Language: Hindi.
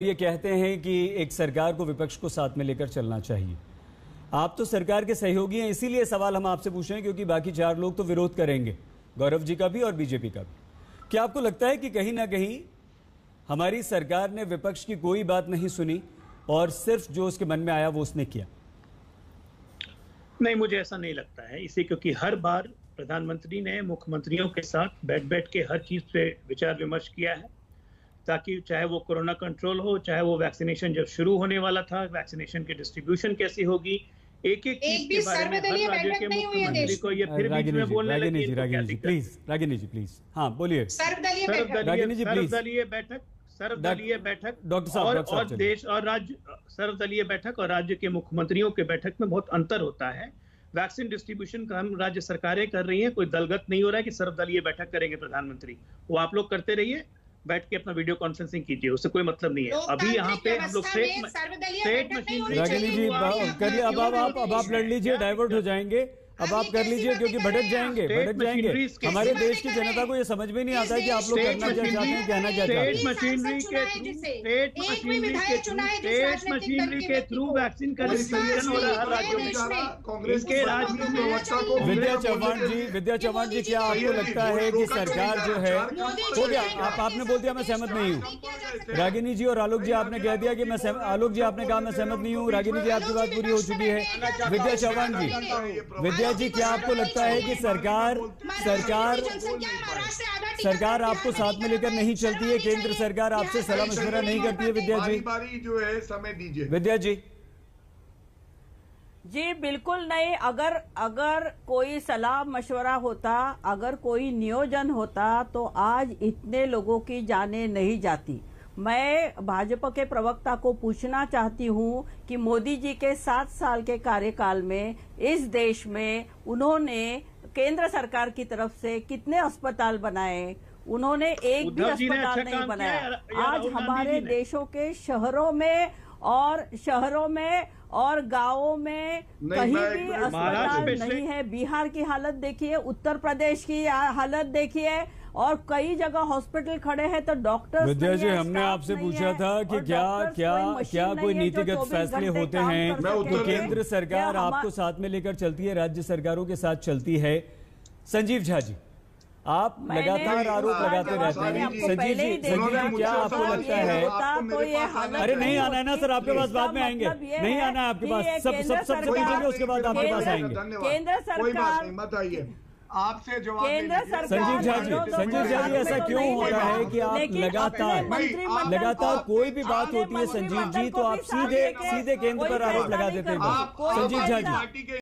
ये कहते हैं कि एक सरकार को विपक्ष को साथ में लेकर चलना चाहिए। आप तो सरकार के सहयोगी हैं, इसीलिए सवाल हम आपसे पूछ रहे हैं क्योंकि बाकी चार लोग तो विरोध करेंगे, गौरव जी का भी और बीजेपी का भी। क्या आपको लगता है कि कहीं ना कहीं हमारी सरकार ने विपक्ष की कोई बात नहीं सुनी और सिर्फ जो उसके मन में आया वो उसने किया? नहीं, मुझे ऐसा नहीं लगता है इसे, क्योंकि हर बार प्रधानमंत्री ने मुख्यमंत्रियों के साथ बैठ के हर चीज पे विचार विमर्श किया है, ताकि चाहे वो कोरोना कंट्रोल हो, चाहे वो वैक्सीनेशन जब शुरू होने वाला था, वैक्सीनेशन की डिस्ट्रीब्यूशन कैसी होगी, एक चीज के बारे में हर राज्य के मुख्यमंत्री को ये फिर बीच में बोलने लगे। रागिनी जी प्लीज, हाँ बोलिए। सर्वदलीय बैठक और देश और राज्य, सर्वदलीय बैठक और राज्य के मुख्यमंत्रियों के बैठक में बहुत अंतर होता है। वैक्सीन डिस्ट्रीब्यूशन का हम राज्य सरकारें कर रही हैं, कोई दलगत नहीं हो रहा है कि सर्वदलीय बैठक करेंगे प्रधानमंत्री। वो आप लोग करते रहिए, बैठ के अपना वीडियो कॉन्फ्रेंसिंग कीजिए, उससे कोई मतलब नहीं है। अभी यहाँ पे हम लोग स्टेट मशीन। रागिनी जी करिए, अब आप लड़ लीजिए, डाइवर्ट हो जाएंगे, अब आप कर लीजिए क्योंकि भटक जाएंगे। हमारे देश की जनता को ये समझ में नहीं आता है कि आप लोग करना क्या चाहते हैं, कहना क्या चाहते हैं। स्टेट मशीनरी के थ्रू वैक्सीन का डिस्ट्रीब्यूशन हो रहा है राज्यों में, कांग्रेस के राज्य में। विद्या चौहान जी, क्या आपको लगता है कि सरकार जो है हो गया? आपने बोल दिया मैं सहमत नहीं हूँ। रागिनी जी और आलोक जी आपने कह दिया कि मैं आलोक जी आपने कहा मैं सहमत नहीं हूँ। रागिनी जी आपकी बात पूरी हो चुकी है। विद्या चौहान जी, जी, क्या आपको लगता है कि सरकार आपको साथ में लेकर नहीं चलती है? केंद्र सरकार आपसे सलाह मशवरा नहीं करती है? विद्या जी, बारी जो है समय दीजिए। विद्या जी बिल्कुल नहीं। अगर कोई सलाह मशवरा होता, अगर कोई नियोजन होता तो आज इतने लोगों की जानें नहीं जाती। मैं भाजपा के प्रवक्ता को पूछना चाहती हूं कि मोदी जी के 7 साल के कार्यकाल में इस देश में उन्होंने केंद्र सरकार की तरफ से कितने अस्पताल बनाए? उन्होंने एक भी अस्पताल नहीं बनाया। आज हमारे देशों के शहरों में और गांवों में कहीं भी अस्पताल नहीं है। बिहार की हालत देखिए, उत्तर प्रदेश की हालत देखिए, और कई जगह हॉस्पिटल खड़े हैं तो डॉक्टर। विद्या जी, हमने आपसे पूछा था कि क्या कोई नीतिगत फैसले होते हैं तो केंद्र सरकार आपको साथ में लेकर चलती है, राज्य सरकारों के साथ चलती है? संजीव झा जी, आप लगातार आरोप लगाते रहते हैं। संजीव जी, क्या आपको लगता है? अरे नहीं आना है ना सर, आपके पास बाद में आएंगे। नहीं आना है आपके पास, सब पूछेंगे उसके बाद आपके पास आएंगे। केंद्र सरकार मत आइए, आपसे जवाब संजीव झा जी, ऐसा क्यों होता है कि आप लगातार कोई भी बात होती है संजीव जी तो आप सीधे केंद्र पर आरोप लगा देते हैं? संजीव झा जी।